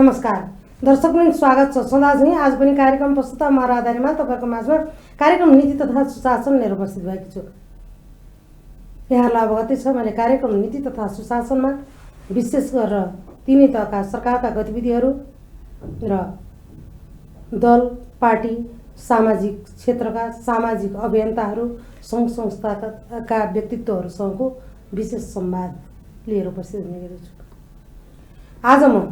नमस्कार दर्शकवृन्द, स्वागत छ सदा झैं आज पनि कार्यक्रम प्रस्तुत म राधारीमा तपाईको माझमा कार्यक्रम नीति तथा सुशासन लिएर उपस्थित भएको छु। यहाँलाई अवगत छ मैले कार्यक्रम नीति तथा सुशासनमा विशेष गरेर तीनै तहका सरकारका गतिविधिहरू र दल पार्टी सामाजिक क्षेत्रका सामाजिक अभियन्ताहरू सङ्घ संस्थाका व्यक्तित्वहरूसँगको विशेष संवाद लिएर उपस्थित हुने गरेको छु। आज म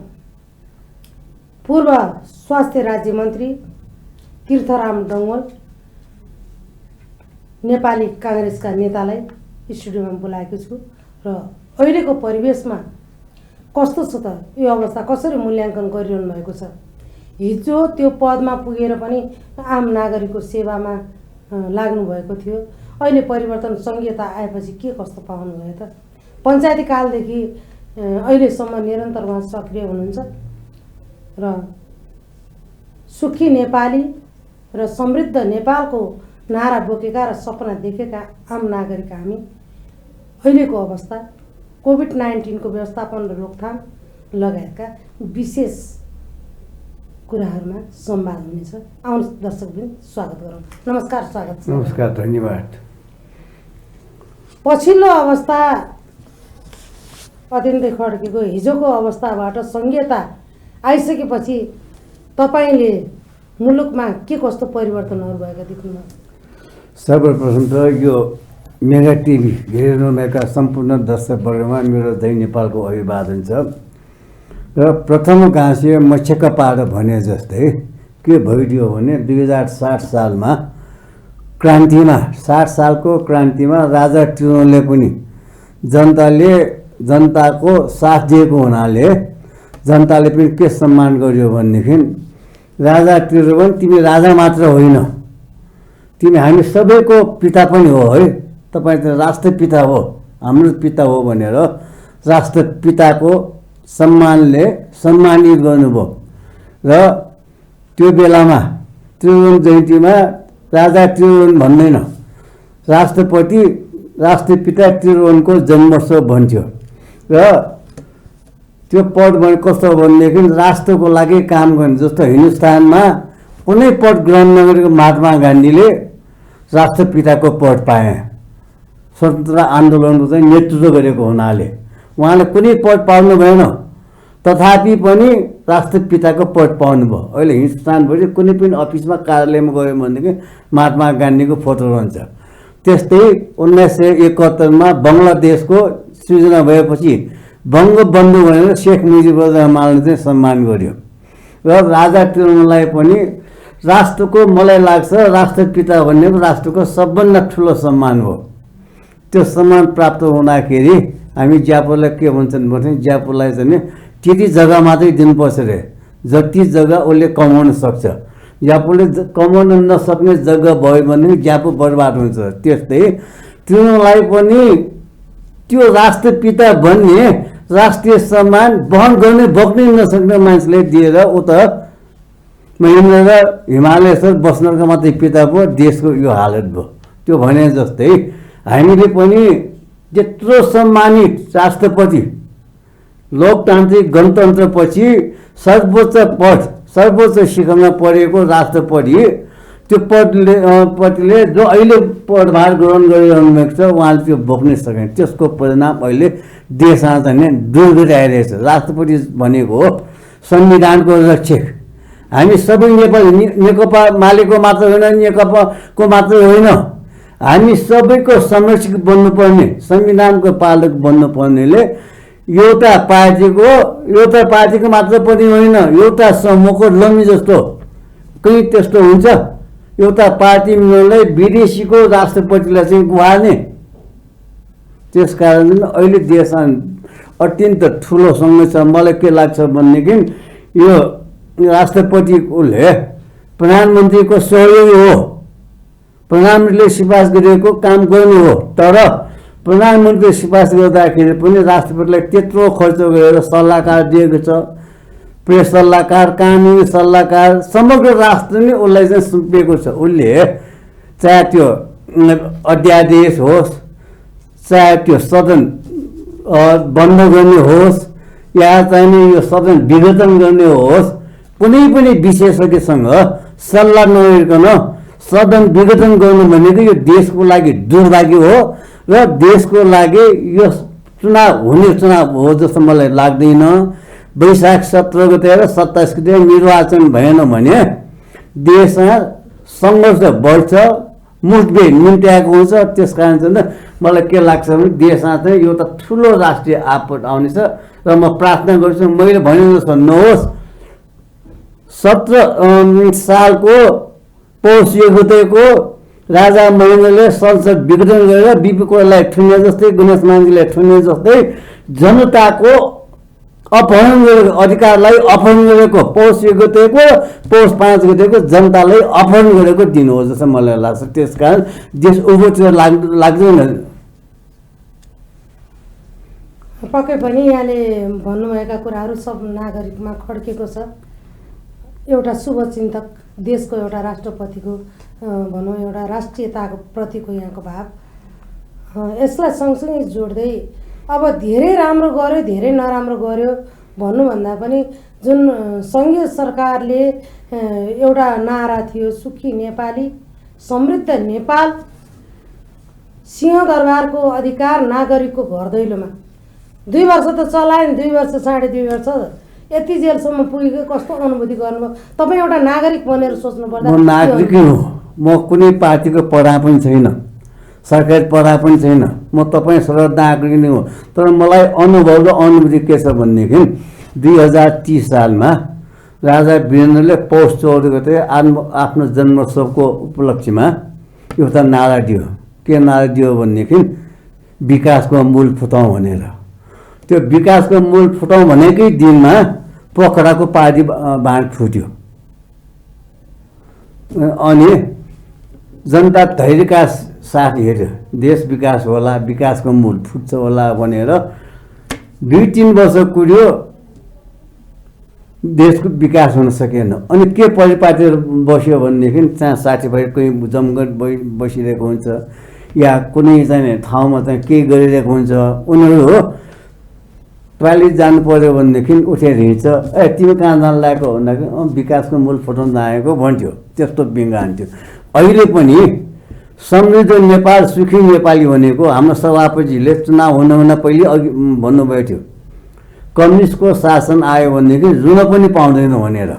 पूर्व स्वास्थ्य राज्य मन्त्री तीर्थराम डङ्गोल नेपाली कांग्रेसका नेतालाई स्टुडियोमा बोलाएको छु र अहिलेको परिवेशमा कस्तो छ त यो अवस्था कसरी मूल्याङ्कन गरिरहनु भएको छ। हिजो त्यो पदमा पुगेर पनि आम नागरिकको सेवामा लाग्नु भएको थियो, अहिले परिवर्तन संघीयता आएपछि के कस्तो पाउनु भयो त। पञ्चायती कालदेखि अहिलेसम्म निरन्तर उहाँ सक्रिय हुनुहुन्छ र सुखी नेपाली र समृद्ध नेपालको नारा बोकेका र सपना देखेका आम नागरिक हामी अहिलेको अवस्था कोभिड-19 को व्यवस्थापन र रोकथाम लगायतका विशेष कुराहरूमा संवाद हुनेछ। आउनुहोस् दर्शकवृन्द, स्वागत गरौँ। नमस्कार, स्वागत छ। नमस्कार, धन्यवाद। पछिल्लो अवस्था अत्यन्तै खड्केको हिजोको अवस्थाबाट संघीयता आइसकेपछि तपाईले मुलुकमा के कस्तो परिवर्तनहरू भएका देख्नुभयो? सर्वप्रथम त यो मेगा टिभी हेर्नुभएका सम्पूर्ण दर्शकवर्गमा मेरो जय नेपालको अभिवादन छ र प्रथम गाँसे मच्छका पार भने जस्तै के भइदियो भने 2060 सालमा क्रान्तिमा 60 सालको क्रान्तिमा राजा त्रिभुवनले पनि जनताको साथ दिएको हुनाले जनताले पनि के सम्मान गर्यो भनेदेखि राजा त्रिभुवन तिमी राजा मात्र होइन, तिमी हामी सबैको पिता पनि हो है, तपाईँ त राष्ट्रपिता हो, हाम्रो पिता हो भनेर राष्ट्रपिताको सम्मानले सम्मानित गर्नुभयो। र त्यो बेलामा त्रिभुवन जयन्तीमा राजा त्रिभुवन भन्दैन, राष्ट्रपिता त्रिभुवनको जन्मोत्सव भन्थ्यो। र त्यो पद भने कस्तो भनेदेखि राष्ट्रको लागि काम गर्ने, जस्तो हिन्दुस्तानमा कुनै पद ग्रहण नगरेको महात्मा गान्धीले राष्ट्रपिताको पद पाए, स्वतन्त्र आन्दोलनको चाहिँ नेतृत्व गरेको हुनाले उहाँले कुनै पद पाउनु भएन, तथापि पनि राष्ट्रपिताको पद पाउनुभयो। अहिले हिन्दुस्तानभरि कुनै पनि अफिसमा कार्यालयमा गयो भनेदेखि महात्मा गान्धीको फोटो रहन्छ। त्यस्तै 1971 बङ्गलादेशको सृजना भएपछि बङ्गबन्धु भनेर शेख मुजिबुर रहमानले चाहिँ सम्मान गर्यो र राजा त्रिभुवनलाई पनि राष्ट्रको मलाई लाग्छ राष्ट्रपिता भनेको राष्ट्रको सबभन्दा ठुलो सम्मान हो। त्यो सम्मान प्राप्त हुँदाखेरि हामी ज्यापुलाई के भन्छन् भने ज्यापुलाई चाहिँ त्यति जग्गा मात्रै दिनुपर्छ रे, जति जग्गा उसले कमाउन सक्छ। ज्यापुले कमाउन नसक्ने जग्गा भयो भने ज्यापु बर्बाद हुन्छ। त्यस्तै त्रिभुवनलाई पनि त्यो राष्ट्रपिता भन्ने राष्ट्रिय सम्मान वहन गर्ने बोक्नै नसक्ने मान्छेले दिएर उता महेन्द्र र हिमालय सर बस्नेतका मात्रै पिता भयो, देशको यो हालत भयो। त्यो भने जस्तै हामीले पनि त्यत्रो सम्मानित राष्ट्रपति लोकतान्त्रिक गणतन्त्रपछि सर्वोच्च शिखरमा परेको राष्ट्रपति त्यो पतिले जो अहिले पदभार ग्रहण गरिरहनु भएको छ उहाँले त्यो बोक्नै सकेन। त्यसको परिणाम अहिले देशमा चाहिँ दुर्गति आइरहेछ। राष्ट्रपति भनेको हो संविधानको रक्षक। हामी सबै नेकपा मालेको मात्र होइन, नेकपाको मात्र होइन, हामी सबैको संरक्षक बन्नुपर्ने, संविधानको पालक बन्नुपर्नेले एउटा पार्टीको मात्र पनि होइन, एउटा समूहको लम्बी जस्तो कहीँ त्यस्तो हुन्छ। एउटा पार्टी मिल्नलाई विदेशीको राष्ट्रपतिलाई चाहिँ गुहार्ने। त्यसकारण अहिले देशमा अत्यन्त ठुलो समस्या मलाई के लाग्छ भनेदेखि यो राष्ट्रपतिले प्रधानमन्त्रीको सहयोगी हो, प्रधानमन्त्रीले सिफारिस गरेको काम गर्नु हो, तर प्रधानमन्त्रीले सिफारिस गर्दाखेरि पनि राष्ट्रपतिलाई त्यत्रो खर्च गरेर सल्लाहकार दिएको छ, प्रेस सल्लाहकार, कानुनी सल्लाहकार, समग्र राष्ट्र नै उसलाई चाहिँ सुम्पिएको छ। उसले चाहे त्यो अध्यादेश होस्, चाहे त्यो सदन बन्द गर्ने होस्, या चाहिँ यो सदन विघटन गर्ने होस्, कुनै पनि विशेषज्ञसँग सल्लाह नगरिकन सदन विघटन गर्नु भनेको यो देशको लागि दुर्भाग्य हो र देशको लागि यो चुनाव हुने चुनाव हो जस्तो मलाई लाग्दैन। वैशाख 17 गते र 27 गते निर्वाचन भएन भने देशमा सङ्घर्ष बढ्छ, मुठभेड निम्त्याएको हुन्छ। त्यस कारण चाहिँ मलाई के लाग्छ भने देशमा चाहिँ एउटा ठुलो राष्ट्रिय आपद आउनेछ र म प्रार्थना गर्छु मैले भने जस्तो नहोस्। 17 सालको पौष 1 गतेको राजा महेन्द्रले संसद विघटन गरेर बिपी कोइरालालाई ठुने जस्तै, गणेश मान्जीलाई ठुने जस्तै जनताको अपहरण गरेको अधिकारलाई अपहरण गरेको पौष 1 गतेको पौष 5 गतेको जनतालाई अपहरण गरेको दिन हो जस्तो मलाई लाग्छ। त्यसकारण देश उभोतिर लाग्दैन। पक्कै पनि यहाँले भन्नुभएका कुराहरू सब नागरिकमा खड्केको छ। एउटा शुभचिन्तक, देशको एउटा राष्ट्रपतिको भनौँ एउटा राष्ट्रियताको प्रतिको यहाँको भाव, यसलाई सँगसँगै जोड्दै अब धेरै राम्रो गर्यो धेरै नराम्रो गर्यो भन्नुभन्दा पनि जुन सङ्घीय सरकारले एउटा नारा थियो सुखी नेपाली समृद्ध नेपाल, सिंहदरबारको अधिकार नागरिकको घर दैलोमा 2 वर्ष त चलाएन, 2 वर्ष 2.5 वर्ष यति जेलसम्म पुगेको कस्तो अनुभूति गर्नुभयो तपाईँ एउटा नागरिक बनेर सोच्नु पर्दा? म नागरिकै हो, म कुनै पार्टीको पढा पनि छैन, सरकारी पढा पनि छैन, म तपाईँ सरल नागरिक नै हो। तर मलाई अनुभव र अनुभूति के छ भनेदेखि 2030 सालमा राजा वीरेन्द्रले पौष 14 गते आफ्नो जन्मोत्सवको उपलक्ष्यमा एउटा नारा दियो। के नारा दियो भनेदेखि विकासको मूल फुटाउँ भनेर। त्यो विकासको मूल फुटाउँ भनेकै दिनमा पोखराको पारी बाँध फुट्यो अनि जनता धैर्यका साथ हेऱ्यो देश विकास होला, विकासको मूल फुट्छ होला भनेर 2-3 वर्ष कुर्यो, देशको विकास हुन सकेन। अनि के परिपाटी बस्यो भनेदेखि त्यहाँ साथीभाइ कोही जमघट बसिरहेको हुन्छ या कुनै चाहिँ ठाउँमा चाहिँ केही गरिरहेको हुन्छ, उनीहरू हो टोयलेट जानु पर्यो भनेदेखि उठेर हिँड्छ, ए तिमी कहाँ जान लागेको भन्दाखेरि विकासको मूल फुटाउन लागेको भन्थ्यो, त्यस्तो बिङ्ग हान्थ्यो। अहिले पनि समृद्ध नेपाल सुखी नेपाली भनेको हाम्रो सभापतिले चुनाव हुन पहिले अघि भन्नुभएको थियो कम्युनिस्टको शासन आयो भनेदेखि रुन पनि पाउँदैन भनेर।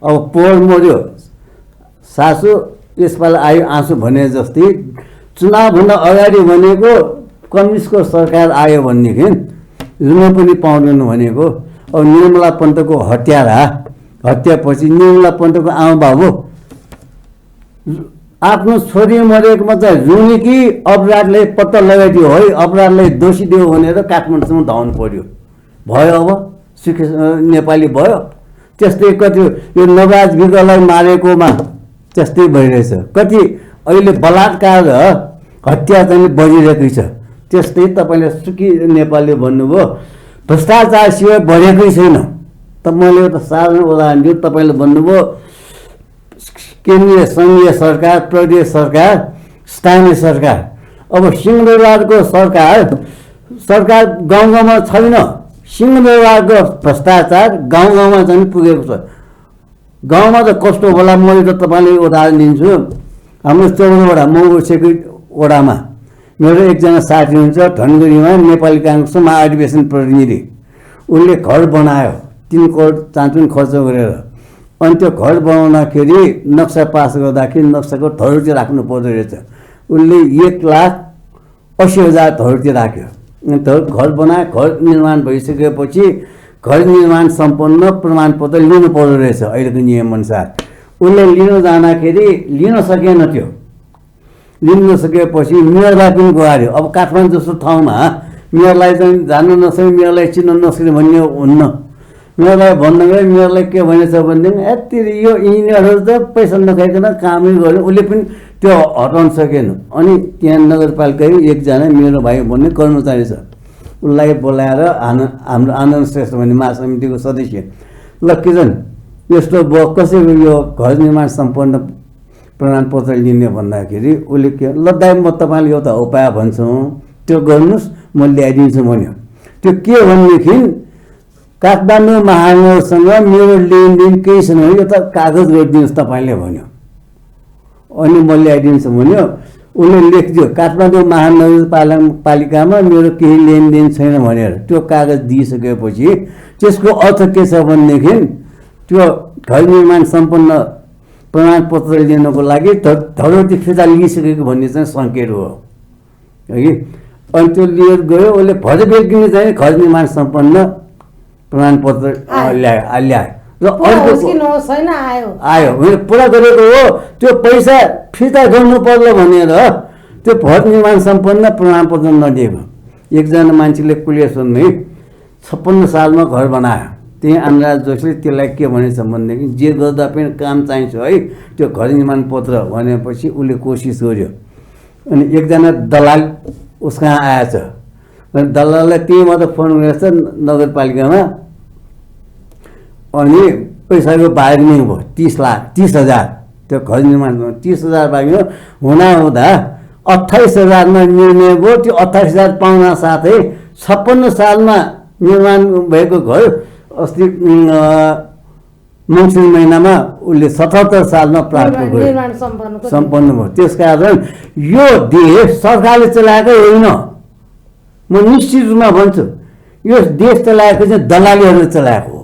अब पोहोर मर्यो सासु यसपालि आयो आँसु भने जस्तै चुनावभन्दा अगाडि भनेको कम्युनिस्टको सरकार आयो भनेदेखि रुन पनि पाउँदैन भनेको। अब निर्मला पन्तको हत्यापछि निर्मला पन्तको आमा बाबु आफ्नो छोरी मरेकोमा चाहिँ रुने कि अपराधलाई पत्ता लगाइदियो है, अपराधलाई दोषी दियो भनेर काठमाडौँसम्म धाउनु पर्यो। भयो अब सुखी नेपाली भयो। त्यस्तै कति यो नवराज विगलाई मारेकोमा त्यस्तै भइरहेछ, कति अहिले बलात्कार हत्या चाहिँ बढिरहेकै छ। त्यस्तै तपाईँले सुखी नेपाली भन्नुभयो, भ्रष्टाचार सिवाय बढेकै छैन। त मैले एउटा साधारण उदाहरण दियो, तपाईँले भन्नुभयो केन्द्रीय सङ्घीय सरकार, प्रदेश सरकार, स्थानीय सरकार। अब सिंहदरबारको सरकार गाउँ गाउँमा छैन, सिंहदरबारको भ्रष्टाचार गाउँ गाउँमा चाहिँ पुगेको छ। गाउँमा त कस्तो होला मैले त तपाईँले उदाहरण दिन्छु। हाम्रो 14 वडा मौगोसेको वडामा मेरो एकजना साथी हुन्छ धनगढीमा, नेपाली काङ्ग्रेसको महाधिवेशन प्रतिनिधि। उसले घर बनायो 3 करोड चाँचुन खर्च गरेर। अनि त्यो घर बनाउँदाखेरि नक्सा पास गर्दाखेरि नक्साको धरोटी राख्नु पर्दो रहेछ। उसले 1,80,000 धरोटी राख्यो। अनि घर बनायो, घर निर्माण भइसकेपछि घर निर्माण सम्पन्न प्रमाणपत्र लिनु पर्दो रहेछ अहिलेको नियमअनुसार। उसले लिन जाँदाखेरि लिन सकेन, त्यो लिन नसकेपछि मेयरलाई पनि गुहार्यो। अब काठमाडौँ जस्तो ठाउँमा मेयरलाई चाहिँ जान्नु नसक्ने, मेयरलाई चिन्न नसक्ने भन्ने हुन्न। मेयरलाई भन्दाखेरि मेयरलाई के भनेछ भनेदेखि यति यो इन्जिनियरहरू त पैसा नखाइकन कामै गर्यो, उसले पनि त्यो हटाउन सकेन। अनि त्यहाँ नगरपालिकाको एकजना मेरो भाइ भन्ने कर्मचारी छ, उसलाई बोलाएर हाम्रो आनन्द श्रेष्ठ भन्ने महासमितिको सदस्य, ल किरण यस्तो भयो कसैको यो घर निर्माण सम्पन्न प्रमाणपत्र लिने भन्दाखेरि उसले के ल दाइ म तपाईँले एउटा उपाय भन्छु त्यो गर्नुहोस् म ल्याइदिन्छु भन्यो। त्यो के भनेदेखि काठमाडौँ महानगरसँग मेरो लेनदेन केही छैन, यो त कागज गरिदिनुहोस् तपाईँले भन्यो। अनि म ल्याइदिन्छु भन्यो। उसले लेखिदियो काठमाडौँ महानगरपालिकामा मेरो केही लेनदेन छैन भनेर। त्यो कागज दिइसकेपछि त्यसको अर्थ के छ भनेदेखि त्यो घर निर्माण सम्पन्न प्रमाणपत्र लिनको लागि धरोहर फिर्ता लिइसकेको भन्ने चाहिँ सङ्केत हो कि। अनि त्यो लिएर गयो, उसले भरे बेलुकी चाहिँ घर निर्माण सम्पन्न प्रमाणपत्र ल्यायो र अर्को आयो पुरा गरेको हो। त्यो पैसा फिर्ता गर्नु पर्ला भनेर त्यो घर निर्माण सम्पन्न प्रमाणपत्र नदिएको। एकजना मान्छेले कुलेश्वरमै 56 सालमा घर बनायो। त्यही अनुराज जोशीले त्यसलाई के भनेछ भनेदेखि जे गर्दा पनि काम चाहिन्छ है त्यो घर निर्माण पत्र भनेपछि उसले कोसिस गर्यो। अनि एकजना दलाल उसकहाँ आएछ। अनि दलाललाई त्यही मात्र फोन गरेछ नगरपालिकामा। अनि पैसाको बार्गेनिङ भयो 30,000 त्यो घर निर्माण 30,000 बाँकी हुँदा 28,000मा निर्णय भयो। त्यो 28,000 पाउन साथै 56 सालमा निर्माण भएको घर अस्ति मङ्सिर महिनामा उसले 77 सालमा प्राप्त गर्यो, सम्पन्न भयो। त्यसकारण यो देश सरकारले चलाएको होइन, म निश्चित रूपमा भन्छु। यो देश चलाएको चाहिँ दलालीहरूले चलाएको हो,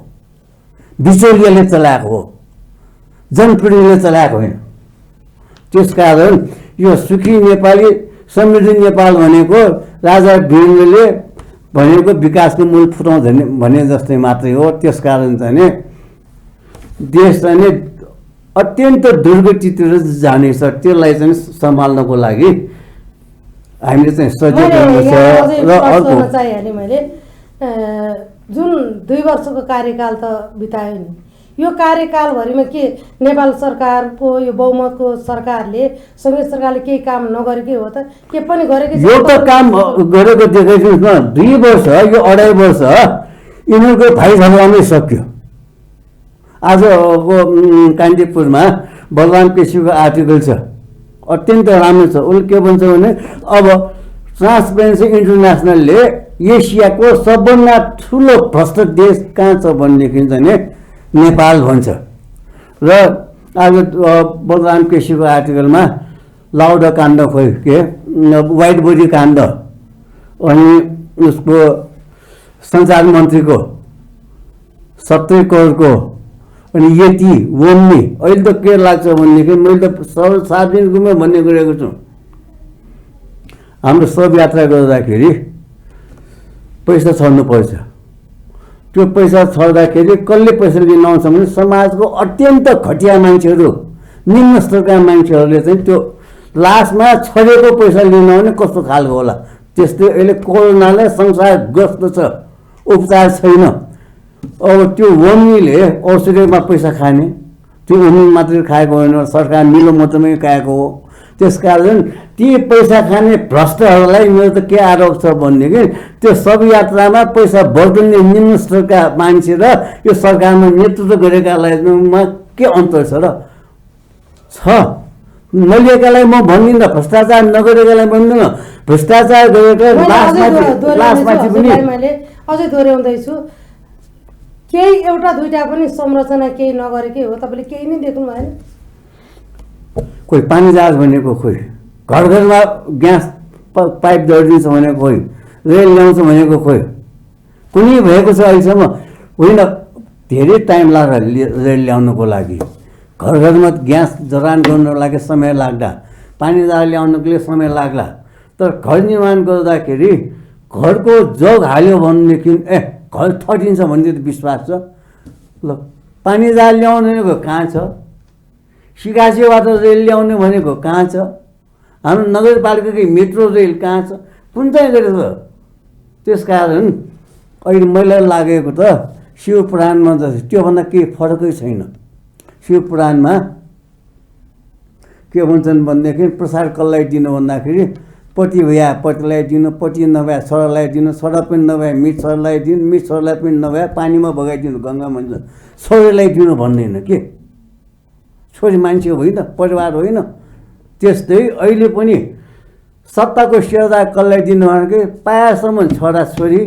बिचौलियाले चलाएको हो, जनप्रतिनिधिले चलाएको होइन। त्यसकारण यो सुखी नेपाली समृद्धि नेपाल भनेको राजा वीरेन्द्रले भनेको विकासको मूल फुटाउँछ भने जस्तै मात्रै हो। त्यसकारण चाहिँ देश चाहिँ अत्यन्त दुर्गतितिर जानेछ। त्यसलाई चाहिँ सम्हाल्नको लागि हामीले चाहिँ सचेत हुनुपर्छ। र अर्को मैले जुन 2 वर्षको कार्यकाल त बितायो नि, यो कार्यकालभरिमा के नेपाल सरकारको यो बहुमतको सरकारले संघीय सरकारले केही काम नगरेकै हो त? के पनि गरेकै छ? यो त काम गरेको देखेको न। 2 वर्ष यो 2.5 वर्ष यिनीहरूको भाइ झगडामै सक्यो। आजको कान्तिपुरमा बलराम केसीको आर्टिकल छ, अत्यन्त राम्रो छ। उसले के भन्छ भने अब ट्रान्सपेरेन्सी इन्टरनेसनलले एसियाको सबभन्दा ठुलो भ्रष्ट देश कहाँ छ भनेदेखि चाहिँ नेपाल भन्छ। र आज बलराम केसीको आर्टिकलमा लाउडा काण्ड खोइ के वाइट बोडी काण्ड, अनि उसको सञ्चार मन्त्रीको 70 करोडको, अनि यति वोम्नी। अहिले त के लाग्छ भनेदेखि मैले त सार्वजनिक रूपमा भन्ने गरेको छु, हाम्रो शव यात्रा गर्दाखेरि पैसा छर्नुपर्छ। त्यो पैसा छर्दाखेरि कसले पैसा लिन आउँछ भने समाजको अत्यन्त घटिया मान्छेहरू, निम्न स्तरका मान्छेहरूले चाहिँ त्यो लास्टमा छरेको पैसा लिन आउने कस्तो खालको होला। त्यस्तै अहिले कोरोनाले संसारग्रस्त छ, उपचार छैन। अब त्यो वम्नीले औषधिमा पैसा खाने, त्यो वम्नी मात्रै खाएको होइन, सरकार निलो मात्रमै खाएको हो। त्यसकारण ती पैसा खाने भ्रष्टहरूलाई मेरो त के आरोप छ भनेदेखि त्यो सब यात्रामा पैसा बटुल्ने निम्न स्तरका मान्छे र यो सरकारमा नेतृत्व गरेकालाईमा के अन्तर छ र? छ। नलिएकालाई म भन्दिनँ, भ्रष्टाचार नगरेकालाई भन्दिनँ। भ्रष्टाचार गरेका लास्टमाथि पनि मैले अझै दोहोऱ्याउँदैछु, केही एउटा दुईटा पनि संरचना केही नगरेकै हो। तपाईँले केही नै देख्नु भएन? कोही पानी जहाज भनेको खोइ, घर घरमा ग्यास पाइप जोडिदिन्छ भनेको खोइ, रेल ल्याउँछ भनेको खोइ, कुनै भएको छ अहिलेसम्म होइन। धेरै टाइम लाग्छ रेल ल्याउनुको लागि, घर घरमा ग्यास जडान गर्नको लागि समय लाग्दा, पानी जहाज ल्याउनुको लागि समय लाग्ला। तर घर निर्माण गर्दाखेरि घरको जग हाल्यो भनेदेखि घर ठटिन्छ भन्ने विश्वास छ। ल पानी जहाज ल्याउनु भनेको कहाँ छ? सिकासेबाट रेल ल्याउने भनेको कहाँ छ? हाम्रो नगरपालिकाकै मेट्रो रेल कहाँ छ? कुन चाहिँ गरेको छ? त्यसकारण अहिले मलाई लागेको त शिवपुराणमा जस्तै त्योभन्दा केही फरकै छैन। शिवपुराणमा के भन्छन् भनेदेखि प्रसाद कसलाई दिनु भन्दाखेरि पति भए पतिलाई दिनु, पति नभए छोरालाई दिनु, छोरा पनि नभए मिठ छोरालाई दिनु, मिठ छोरालाई पनि नभए पानीमा बगाइदिनु, गङ्गामा दिनु, छोरीलाई दिनु भन्दैन के? छोरी मान्छे होइन, परिवार होइन। त्यस्तै अहिले पनि सत्ताको सेवा कसलाई दिनु भनेको पाएसम्म छोरा छोरी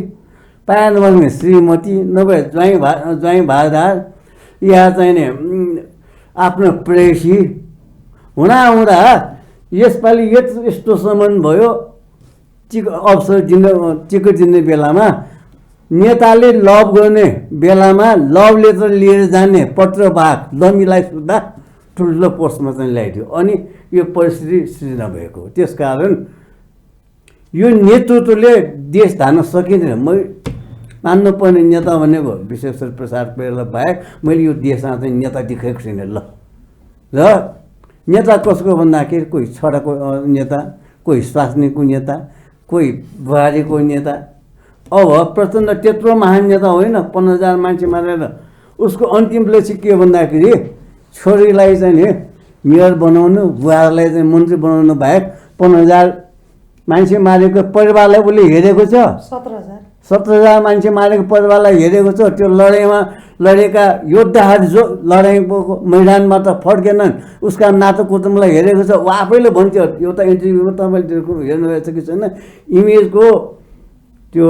पाएन भने श्रीमती नभए ज्वाइँ भादार या चाहिँ नि आफ्नो प्रेसी हुँदा यसपालि यस्तोसम्म भयो अवसर टिकट दिने बेलामा नेताले लभ गर्ने बेलामा लभ लेटर लिएर जाने पत्रवाहक लम्बीलाई सुत्दा ठुलो पोस्टमा चाहिँ ल्याइदियो अनि यो परिस्थिति सृजना भएको हो। त्यसकारण यो नेतृत्वले देश धान्न सकिँदैन। म मान्नुपर्ने नेता भनेको विश्वेश्वर प्रसाद कोइराला बाहेक मैले यो देशमा चाहिँ नेता देखेको छुइनँ। ल र नेता कसको भन्दाखेरि कोही छोराको नेता, कोही स्वास्नीको नेता, कोही बुहारीको नेता। अब प्रचण्ड त्यत्रो महान नेता होइन, 15,000 मान्छे मारेर उसको अन्तिम लक्ष्य के भन्दाखेरि छोरीलाई चाहिँ नि मेयर बनाउनु, बुहारीलाई चाहिँ मन्त्री बनाउनु बाहेक 15,000 मान्छे मारेको परिवारलाई उसले हेरेको छ। 17,000 मान्छे मारेको परिवारलाई हेरेको छ। त्यो लडाइँमा लडेका योद्धाहरू जो लडाइँको मैदानबाट फर्केनन् उसका नाता कुटुम्बलाई हेरेको छ। ऊ आफैले भन्थ्यो एउटा इन्टरभ्यूमा, तपाईँले हेर्नुभएको छ कि छैन, इमेजको त्यो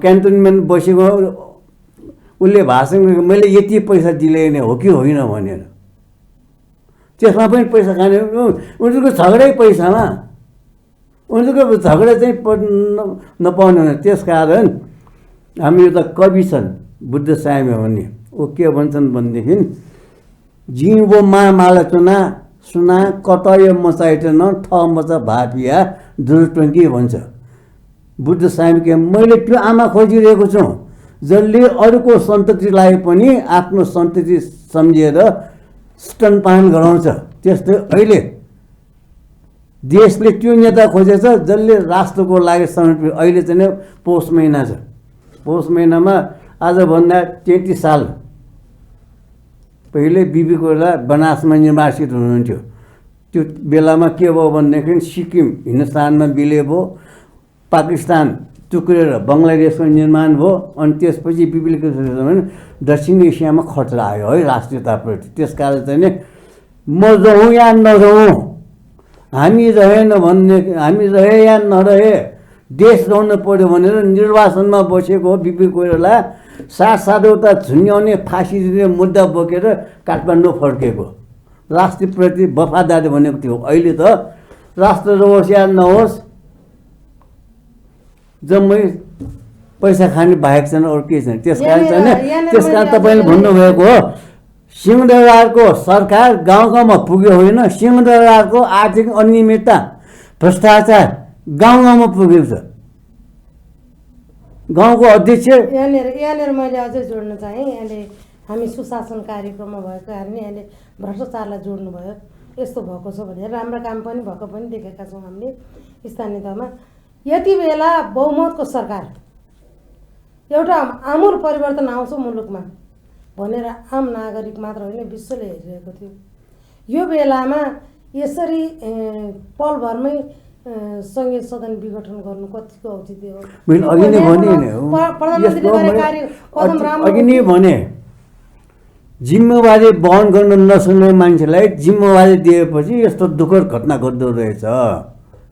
क्यान्टोनमेन्ट बसेको उसले भाषण मैले यति पैसा दिलेन हो कि होइन भनेर। त्यसमा पनि पैसा खाने उनीहरूको झगडै पैसामा, उनीहरूको झगडा चाहिँ नपाउने हुने। त्यसकारण हामी एउटा कवि छन् बुद्ध सायम भन्ने, ऊ के भन्छन् भनेदेखि जिउँबो मालाचुना सुना कतय मचाइटन थ मचा भापिया दुर्टङ्की भन्छ बुद्ध सायम। के मैले त्यो आमा खोजिरहेको छु जसले अरूको सन्ततिलाई पनि आफ्नो सन्तति सम्झेर स्तनपान गराउँछ। त्यस्तै अहिले देशले त्यो नेता खोजेछ जसले राष्ट्रको लागि समर्पित। अहिले चाहिँ पौष महिना छ। पौष महिनामा आजभन्दा 33 साल पहिले बिपी कोइराला बनासमा निर्वासित हुनुहुन्थ्यो। त्यो बेलामा के भयो भनेदेखि सिक्किम हिन्दुस्तानमा विलय भयो, पाकिस्तान टुक्रेर बङ्गलादेशको निर्माण भयो। अनि त्यसपछि बिपीले के सोच्यो भने दक्षिण एसियामा खतरा आयो है राष्ट्रियताप्रति। त्यसकारण चाहिँ म रहौँ या नरहौँ, हामी रहेन भन्ने, हामी रहे या नरहे देश रहनु पर्यो भनेर निर्वाचनमा बसेको हो बिपी कोइराला। 7-7वटा झुन्याउने फाँसी दिने मुद्दा बोकेर काठमाडौँ फर्केको। राष्ट्रप्रति वफादारी भनेको थियो। अहिले त राष्ट्र रहोस् या नहोस् जम्मै पैसा खाने बाहेक छैन, अरू केही छैन। त्यसकारण तपाईँले भन्नुभएको हो सिंहदरबारको सरकार गाउँ गाउँमा पुग्यो होइन, सिंहदरबारको आर्थिक अनियमितता भ्रष्टाचार गाउँ गाउँमा पुगेको छ। गाउँको अध्यक्ष यहाँनिर मैले अझै जोड्न चाहेँ। यहाँले हामी सुशासन कार्यक्रममा भएको कारणले यहाँले भ्रष्टाचारलाई जोड्नुभयो। यस्तो भएको छ भनेर राम्रो काम पनि भएको पनि देखेका छौँ हामीले स्थानीय तहमा। यति बेला बहुमतको सरकार एउटा आमूल परिवर्तन आउँछ मुलुकमा भनेर आम नागरिक मात्र होइन विश्वले हेरिरहेको थियो। यो बेलामा यसरी पलभरमै सङ्घीय सदन विघटन गर्नु कतिको औचित्य हो? मैले अघि नै भने जिम्मेवारी वहन गर्न नसक्ने मान्छेलाई जिम्मेवारी दिएपछि यस्तो दुःखद घटना घट्दो रहेछ।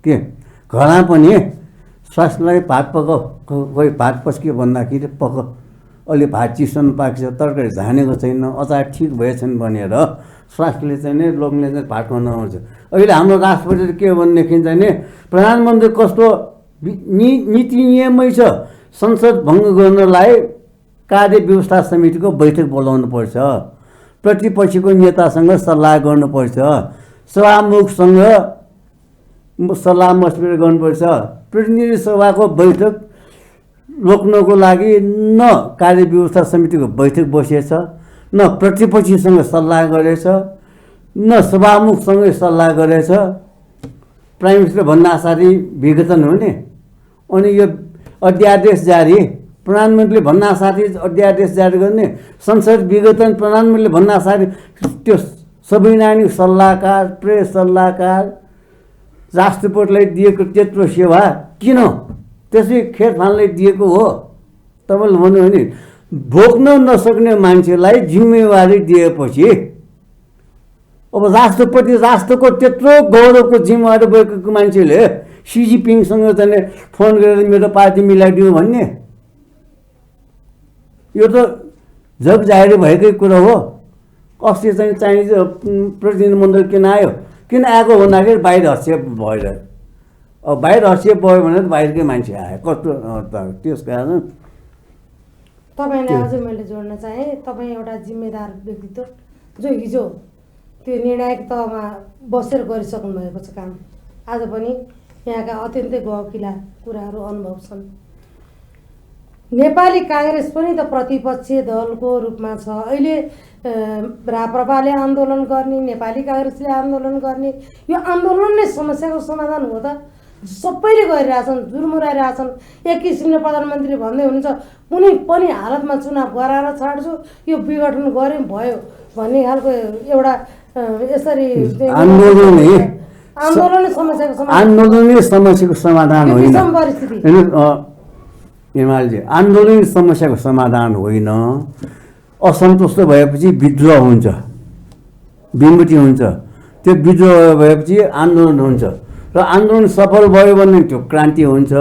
के घरमा पनि स्वास्थ्यलाई भात पकाऊ, कोही भात पस्क्यो भन्दाखेरि पक, अलि भात चिसो पाकेको छ, तरकारी झानेको छैन, अचार ठिक भएछन् भनेर स्वास्थ्यले चाहिँ नै लोकले चाहिँ भात खुवाउन आउँछ। अहिले हाम्रो राष्ट्रपतिले के भनेदेखि चाहिँ नि प्रधानमन्त्री कस्तो नीति नियमै छ, संसद भङ्ग गर्नलाई कार्य व्यवस्था समितिको बैठक बोलाउनु पर्छ, प्रतिपक्षको नेतासँग सल्लाह गर्नुपर्छ, सभामुखसँग सल्लाह मसविरा गर्नुपर्छ। प्रतिनिधि सभाको बैठक रोक्नको लागि न कार्य व्यवस्था समितिको बैठक बसेछ, न प्रतिपक्षीसँग सल्लाह गरेछ, न सभामुखसँगै सल्लाह गरेछ। प्राइम मिनिस्टर भन्नासाथी विघटन हुने अनि यो अध्यादेश जारी, प्रधानमन्त्रीले भन्नासाथी अध्यादेश जारी गर्ने, संसद विघटन, प्रधानमन्त्रीले भन्नासाथी, त्यो संवैधानिक सल्लाहकार, प्रेस सल्लाहकार, राष्ट्रपतिलाई दिएको त्यत्रो सेवा किन त्यसै खेतखानलाई दिएको हो? तपाईँले भन्नुभयो नि भोग्न नसक्ने मान्छेलाई जिम्मेवारी दिएपछि अब राष्ट्रपति, राष्ट्रको त्यत्रो गौरवको जिम्मेवारी बोकेको मान्छेले सी जिनपिङसँग चाहिँ फोन गरेर मेरो पार्टी मिलाइदियो भन्ने यो त जग जाहेरी भएकै कुरा हो। अस्ति चाहिँ चाइनिज प्रतिनिधिमण्डल किन आयो? किन आएको भन्दाखेरि बाहिर हस्तक्षेप भएर। अब बाहिर हस्तक्षेप भयो भने त बाहिरकै मान्छे आयो कस्तो त्यस कारण तपाईँलाई अझै मैले जोड्न चाहेँ, तपाईँ एउटा जिम्मेदार व्यक्तित्व जो हिजो त्यो निर्णायक तहमा बसेर गरिसक्नु भएको छ काम। आज पनि यहाँका अत्यन्तै गहकिला कुराहरू अनुभव छन्। नेपाली काङ्ग्रेस पनि त प्रतिपक्षीय दलको रूपमा छ। अहिले राप्रपाले आन्दोलन गर्ने, नेपाली काङ्ग्रेसले आन्दोलन गर्ने, यो आन्दोलन नै समस्याको समाधान हो त? सबैले गरिरहेछन्, जुर्मुराइरहेछन्। एक किसिमले प्रधानमन्त्री भन्दै हुनुहुन्छ कुनै पनि हालतमा चुनाव गराएर छाड्छु, यो विघटन गऱ्यौँ भयो भन्ने खालको एउटा यसरी आन्दोलनै समस्याको समाधान होइन। हिमालजी, आन्दोलन समस्याको समाधान होइन। असन्तुष्ट भएपछि विद्रोह हुन्छ, विमुक्ति हुन्छ। त्यो विद्रोह भएपछि आन्दोलन हुन्छ र आन्दोलन सफल भयो भने त्यो क्रान्ति हुन्छ।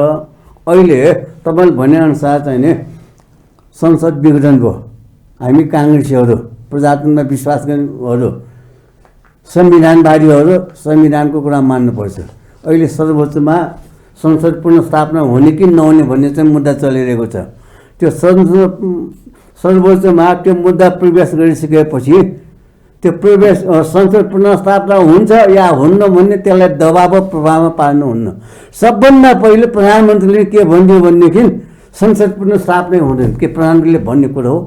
अहिले तपाईँले भनेअनुसार चाहिँ नि संसद विघटन भयो। हामी काङ्ग्रेसीहरू, प्रजातन्त्रमा विश्वास गर्नेहरू, संविधानवादीहरू संविधानको कुरा मान्नुपर्छ। अहिले सर्वोच्चमा संसद पुनर्स्थापना हुने कि नहुने भन्ने चाहिँ मुद्दा चलिरहेको छ। त्यो सर्वोच्चमा त्यो मुद्दा प्रवेश गरिसकेपछि त्यो प्रवेश संसद पुनर्स्थापना हुन्छ या हुन्न भन्ने त्यसलाई दबाव प्रभावमा पार्नुहुन्न। सबभन्दा पहिले प्रधानमन्त्रीले के भनिदियो भनेदेखि संसद पुनर्स्थापना हुँदैन। के प्रधानमन्त्रीले भन्ने कुरो हो?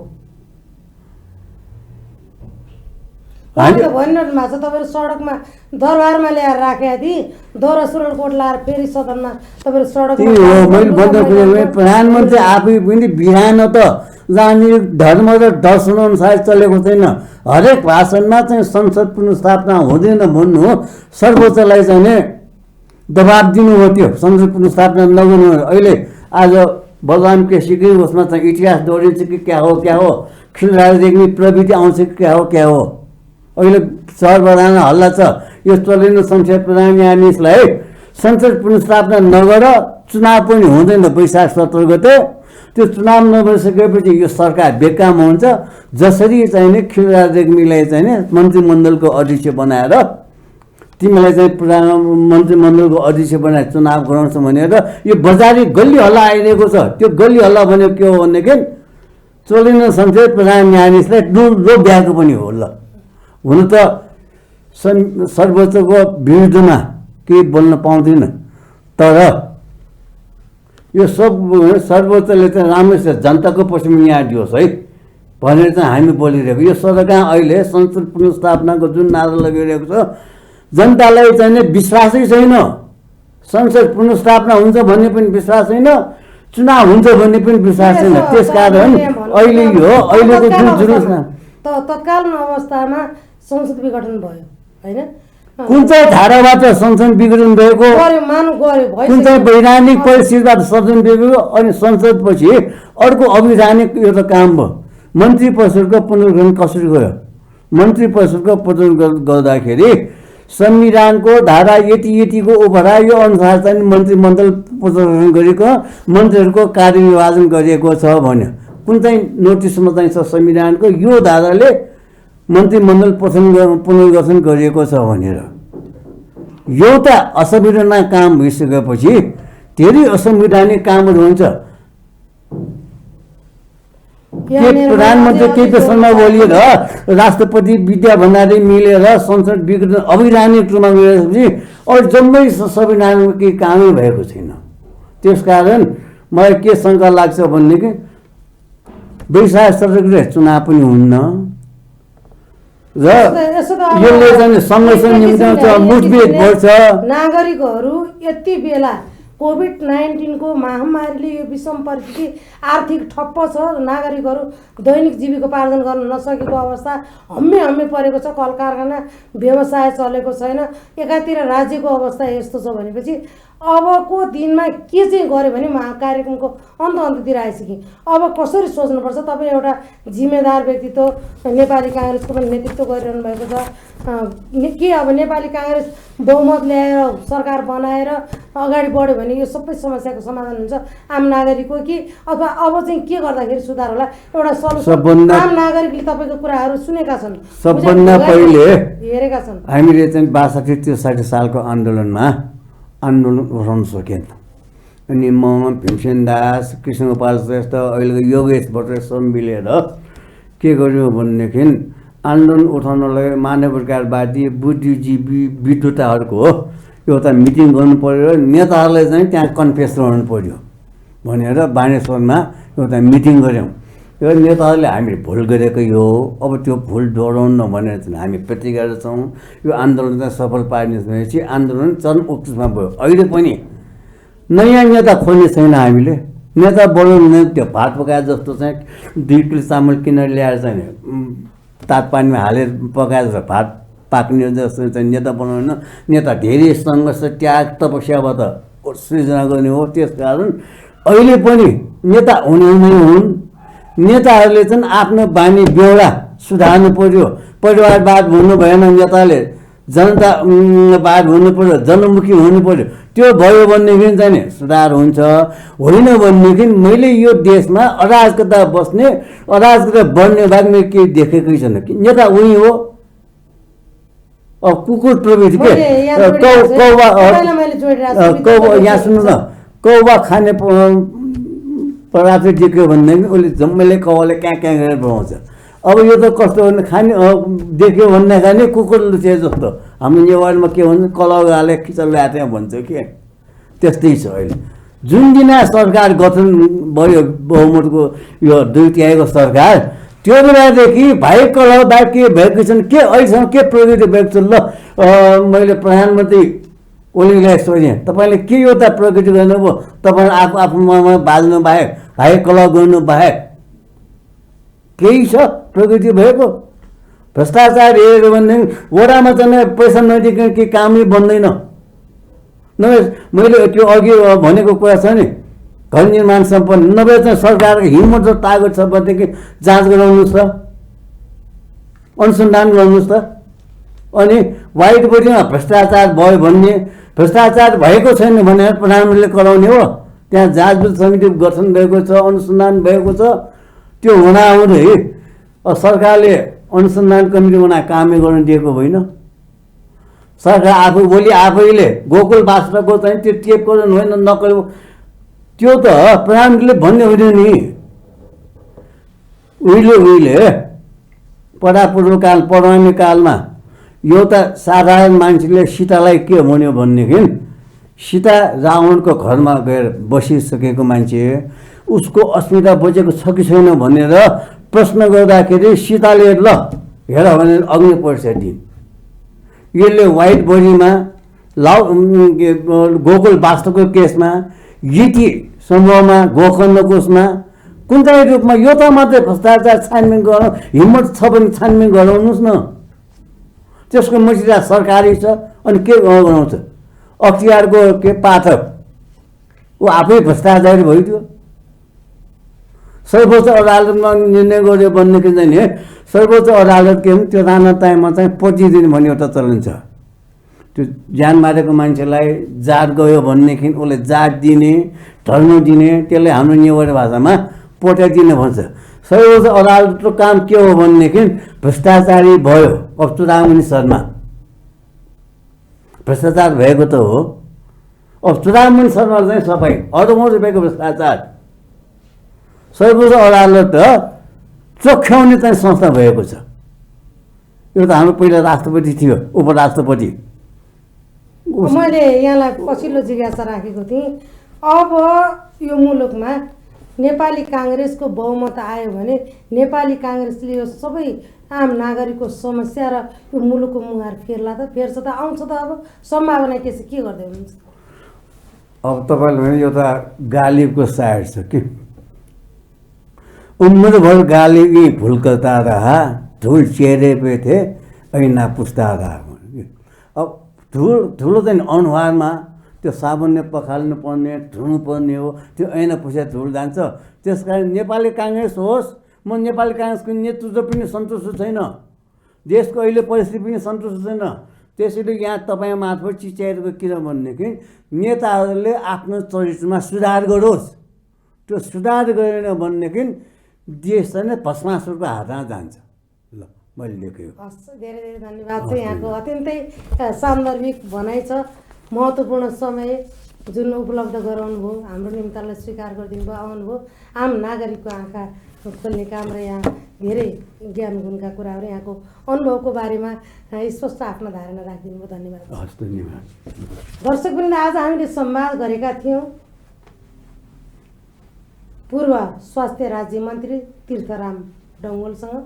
भनिरहनु भएको छ तपाईँहरू सडकमा दरबारमा ल्याएर राखेका थिए, दोहोरो सुरलकोट लाएर फेरि सदनमा तपाईँहरू सडक। मैले भन्दा प्रधानमन्त्री आफै पनि बिहान त जहाँनिर धर्म र दर्शन अनुसार चलेको छैन। हरेक भाषणमा चाहिँ संसद पुनर्स्थापना हुँदैन भन्नु हो। सर्वोच्चलाई चाहिँ नि दबाब दिनु हो त्यो संसद पुनर्स्थापना नगर्नु। अहिले आज बलराम केसीकै उसमा चाहिँ इतिहास दोहोरिन्छ कि क्या हो खिलराज रेग्मी प्रविधि आउँछ कि क्या हो। अहिले सर्वधारण हल्ला छ। यो चलिनु संसद प्रधान न्यायाधीशलाई संसद पुनर्स्थापना नगर चुनाव पनि हुँदैन वैशाख 17 गते। त्यो चुनाव नभइसकेपछि यो सरकार बेकाम हुन्छ। जसरी चाहिँ नि खिलराज रेग्मीलाई चाहिँ नि मन्त्रीमण्डलको अध्यक्ष बनाएर तिमीलाई चाहिँ मन्त्रीमण्डलको अध्यक्ष बनाएर चुनाव गराउँछ भनेर यो बजारी गल्ली हल्ला आइरहेको छ। त्यो गल्ली हल्ला भनेको के हो भनेदेखि चलिनु संसद प्रधान न्यायाधीशलाई लोभ्याएको पनि हो। ल हुन त सर्वोच्चको विरुद्धमा केही बोल्न पाउँदैन, तर यो सब सर्वोच्चले चाहिँ राम्रोसित जनताको पक्षमा न्याय दियोस् है भनेर चाहिँ हामी बोलिरहेको। यो सरकार अहिले संसद पुनर्स्थापनाको जुन नारा लगाइरहेको छ जनतालाई चाहिँ नि विश्वासै छैन। संसद पुनर्स्थापना हुन्छ भन्ने पनि विश्वास छैन, चुनाव हुन्छ भन्ने पनि विश्वास छैन। त्यसकारण अहिले यो अहिलेको जुन जुलुसमा तत्कालीन अवस्थामा संसद विघटन भयो होइन? कुन चाहिँ धाराबाट संसद विघटन भएको? कुन चाहिँ वैधानिक परिस्थितिबाट संसद विघटन? अनि संसदपछि अर्को अवैधानिक यो त काम भयो। मन्त्री परिषदको पुनर्गठन कसरी गयो? मन्त्री परिषदको पुनर्गठन गर्दाखेरि संविधानको धारा यतिको ओभरा यो अनुसार चाहिँ मन्त्रीमण्डल पुनर्गठन गरेको, मन्त्रीहरूको कार्यविभाजन गरिएको छ भन्यो। कुन चाहिँ नोटिसमा चाहिँ छ संविधानको यो धाराले मन्त्रीमण्डल पुनर्गठन गरिएको छ भनेर। एउटा असंवैधानिक काम भइसकेपछि धेरै असंवैधानिक कामहरू हुन्छ। के प्रधानमन्त्री केपी शर्मा ओली र राष्ट्रपति विद्या भण्डारी मिलेर संसद विघटन अवैधानिक रूपमा गएपछि अरू जम्मै संविधानको केही कामै भएको छैन। त्यसकारण मलाई के शङ्का लाग्छ भनेदेखि वैशाख 17 गते चुनाव पनि हुन्न र यसले चाहिँ संरक्षण निम्ति मुठभेड गर्छ। नागरिकहरू यति बेला कोभिड-19 को महामारीले यो विषम परिस्थिति आर्थिक ठप्प छ, नागरिकहरू दैनिक जीविकोपार्जन गर्न नसकेको अवस्था हम्मे परेको छ, कल कारखाना व्यवसाय चलेको छैन। एकातिर राज्यको अवस्था यस्तो छ भनेपछि अबको दिनमा के चाहिँ गर्यो भने कार्यक्रमको अन्ततिर आइसक्यो। अब कसरी सोच्नुपर्छ? तपाईँ एउटा जिम्मेदार व्यक्तित्व नेपाली काङ्ग्रेसको पनि नेतृत्व गरिरहनु भएको छ, के अब नेपाली काङ्ग्रेस बहुमत ल्याएर सरकार बनाएर अगाडि बढ्यो भने यो सबै समस्याको समाधान हुन्छ आम नागरिकको कि अथवा अब चाहिँ के गर्दाखेरि सुधार होला एउटा सल्युसन आम नागरिकले तपाईँको कुराहरू सुनेका छन् सबभन्दा पहिले हेरेका छन् हामीले चाहिँ 62-63 सालको आन्दोलन उठाउन सकेन अनि म भीमसेन दास कृष्णगोपाल श्रेष्ठ अहिलेको योगेश भट्टराई सब मिलेर के गर्यो भनेदेखि आन्दोलन उठाउनलाई मानवाधिकारवादी बुद्धिजीवी विद्वताहरूको एउटा मिटिङ गर्नु पर्यो र नेताहरूलाई चाहिँ त्यहाँ कन्फेस गर्नु पर्यो भनेर बानेश्वरमा एउटा मिटिङ गऱ्यौँ यो नेताहरूले हामीले भुल गरेकै हो अब त्यो भुल दोहोऱ्याउन भनेर चाहिँ हामी प्रतिज्ञा छौँ यो आन्दोलन चाहिँ सफल पार्ने भनेपछि आन्दोलन चरम उत्कृष्टमा भयो अहिले पनि नयाँ नेता खोज्ने छैन हामीले नेता बनाउनु त्यो भात पकाए जस्तो चाहिँ 2 किलो चामल किनेर ल्याएर चाहिँ तात पानीमा हालेर पकाएर भात पाक्ने जस्तो चाहिँ नेता बनाउनु नेता धेरै सङ्घर्ष त्याग तपस्याबाट सृजना गर्ने हो त्यसकारण अहिले पनि नेता हुने हुन् नेताहरूले चाहिँ आफ्नो बानी बेहोरा सुधार्नु पर्यो परिवारवाद हुनु भएन नेताले जनतावाद हुनु पर्यो जनमुखी हुनु पर्यो त्यो भयो भनेदेखि चाहिँ सुधार हुन्छ होइन भनेदेखि मैले यो देशमा अराजकता बस्ने अराजकता बढ्ने बाहेक मैले केही देखेकै छैन कि नेता उही हो अब कुकुर प्रवृत्ति के यहाँ सुन्नु न कौवा खाने पराठा देख्यो भनेदेखि उसले जम्मैले कौवाले कहाँ कहाँ गरेर बनाउँछ अब यो त कस्तो भने खाने देख्यो भन्ने खाने कुकुर लुचे जस्तो हाम्रो नेवारमा के भन्छ कलगाले खिचल ल्याएको भन्छ के त्यस्तै छ अहिले जुन दिन सरकार गठन भयो बहुमतको यो 2/3 सरकार त्यो बेलादेखि भाइ कलह बाहेक के भएको छन् के अहिलेसम्म के प्रगति भएको छ ल मैले प्रधानमन्त्री ओलीलाई सोधेँ तपाईँले के एउटा प्रगति गर्नुभयो तपाईँले आफूमा बाज्नु बाहेक भाइ कलह गर्नु बाहेक केही छ प्रगति भएको भ्रष्टाचार हेऱ्यो भनेदेखि वडामा चाहिँ पैसा नदिकन के कामै बन्दैन नभए मैले त्यो अघि भनेको कुरा छ नि घर निर्माण सम्पन्न नभए चाहिँ सरकारको हिम्मत र तागत छ भनेदेखि जाँच गराउनुहोस् त अनुसन्धान गर्नुहोस् त अनि व्हाइट बोर्डमा भ्रष्टाचार भयो भन्ने भ्रष्टाचार भएको छैन भनेर प्रधानमन्त्रीले कराउने हो त्यहाँ जाँचबुझ समिति गठन भएको छ अनुसन्धान भएको छ त्यो हुँदाहुँदै सरकारले अनुसन्धान कमिटी बना कामै गर्न दिएको होइन सरकार आफू भोलि आफैले गोकुल बास्त्रको चाहिँ त्यो टेप गर्नु होइन नकल त्यो त प्रधानमन्त्रीले भन्ने होइन नि उहिले पढाउने कालमा एउटा साधारण मान्छेले सीतालाई के भन्यो भनेदेखि सीता रावणको घरमा गएर बसिसकेको मान्छे उसको अस्मिता बचेको छ कि छैन भनेर प्रश्न गर्दाखेरि सीताले ल हेर भनेर अग्नि परीक्षा दिन् यसले व्हाइट बोडीमा गोकुल वास्तवको केसमा गिटी समूहमा गोकर्ण कोषमा कुन चाहिँ रूपमा यो त मात्रै भ्रष्टाचार छानबिन गरौँ हिम्मत छ भने छानबिन गराउनुहोस् न त्यसको मसिदा सरकारी छ अनि के गराउँछ अख्तियारको के पाठक ऊ आफै भ्रष्टाचारी भइदियो सर्वोच्च अदालतमा निर्णय गर्यो भनेदेखि चाहिँ नि सर्वोच्च अदालत के त्यो राणा टाइममा चाहिँ पच्चिस दिन भन्ने एउटा चलन छ त्यो ज्यान मारेको मान्छेलाई जात गयो भनेदेखि उसले जात दिने धर्म दिने त्यसले हाम्रो नेवारी भाषामा पोटाइदिने भन्छ सर्वोच्च अदालतको काम के हो भनेदेखि भ्रष्टाचारी भयो अब चुडामणि शर्मा भ्रष्टाचार भएको त हो अब चुडामणि शर्मा चाहिँ सफाइ अरबौँ रुपियाँको भ्रष्टाचार सर्वोच्च अदालत चोख्याउने चाहिँ संस्था भएको छ यो त हाम्रो पहिला राष्ट्रपति थियो उपराष्ट्रपति मैले यहाँलाई पछिल्लो जिज्ञासा राखेको थिएँ अब यो मुलुकमा नेपाली काङ्ग्रेसको बहुमत आयो भने नेपाली काङ्ग्रेसले यो सबै आम नागरिकको समस्या र यो मुलुकको मुहार फेर्ला त फेर्छ त आउँछ त अब सम्भावना के छ के गर्दै हुनुहुन्छ अब तपाईँले एउटा गालिबको साइड छ कि उम्रभर गाली भुलकता रहा धुल चेहरे पे थे ऐना पुस्ता रहा अब ठुलो चाहिँ अनुहारमा त्यो साबुनले पखाल्नु पर्ने धुनु पर्ने हो त्यो ऐना पुस्ता धुल जान्छ त्यसकारण नेपाली काङ्ग्रेस होस् म नेपाली काङ्ग्रेसको नेतृत्व पनि सन्तुष्ट छैन देशको अहिले परिस्थिति पनि सन्तुष्ट छैन। त्यसैले यहाँ तपाईँ मार्फत चिच्याएको किनभनेदेखि नेताहरूले आफ्नो चरित्रमा सुधार गरोस्। त्यो सुधार गरेन भनेदेखि देश चाहिँ भष्मासुरको हातमा जान्छ। ल मैले लेखेँ। हस्, धेरै धेरै धन्यवाद छ। यहाँको अत्यन्तै सान्दर्भिक भनाइ छ। महत्त्वपूर्ण समय जुन उपलब्ध गराउनु भयो, हाम्रो निम्तालाई स्वीकार गरिदिनु भयो, आउनुभयो। आम नागरिकको आँखा खोल्ने काम र यहाँ धेरै ज्ञान गुणका कुराहरू, यहाँको अनुभवको बारेमा स्पष्ट आफ्नो धारणा राखिदिनु भयो। धन्यवाद। हस्, धन्यवाद। दर्शकवृन्द, आज हामीले संवाद गरेका थियौँ पूर्व स्वास्थ्य राज्य मन्त्री तीर्थराम डङ्गोलसँग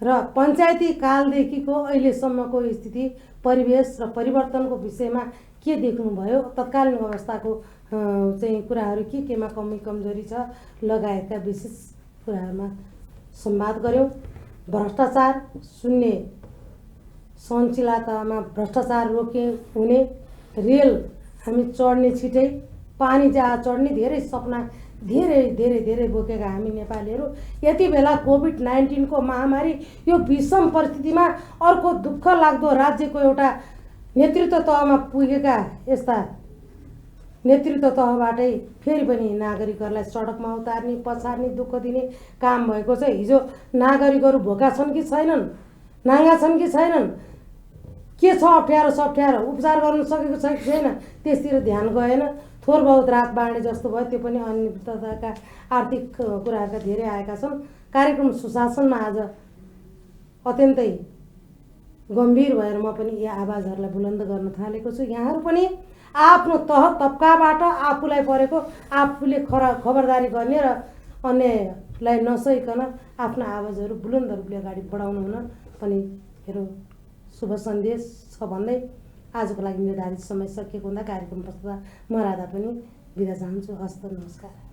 र पञ्चायती कालदेखिको अहिलेसम्मको स्थिति, परिवेश र परिवर्तनको विषयमा के देख्नुभयो, तत्कालीन अवस्थाको चाहिँ कुराहरू केमा कमी कमजोरी छ लगायतका विशेष कुराहरूमा संवाद गऱ्यौँ। भ्रष्टाचार शून्य सहनशीलतामा भ्रष्टाचार रोके हुने, रेल हामी चढ्ने छिटै, पानी जहाँ चढ्ने, धेरै सपना धेरै धेरै धेरै बोकेका हामी नेपालीहरू यति बेला कोभिड-19 को महामारी यो विषम परिस्थितिमा अर्को दुःख लाग्दो राज्यको एउटा नेतृत्व तहमा पुगेका यस्ता नेतृत्व तहबाटै फेरि पनि नागरिकहरूलाई सडकमा उतार्ने, पछार्ने, दुःख दिने काम भएको छ। हिजो नागरिकहरू भोका छन् कि छैनन्, नाङ्गा छन् कि छैनन्, के छ अप्ठ्यारो उपचार गर्न सकेको छ कि छैन, त्यसतिर ध्यान गएन। थोर बहुत रात बाँड्ने जस्तो भयो। त्यो पनि अनियमितताका आर्थिक कुराहरूका धेरै आएका छन्। कार्यक्रम सुशासनमा आज अत्यन्तै गम्भीर भएर म पनि यी आवाजहरूलाई बुलन्द गर्न थालेको छु। यहाँहरू पनि आफ्नो तह तब्काबाट आफूलाई परेको आफूले खबरदारी गर्ने र अन्यलाई नसहिकन आफ्नो आवाजहरू बुलन्द रूपले अगाडि बढाउनु हुन पनि मेरो शुभ सन्देश छ भन्दै आजको लागि निर्धारित समय सकिएको हुँदा कार्यक्रम प्रस्तुता म राधा पनि बिदा चाहन्छु। हस्त, नमस्कार।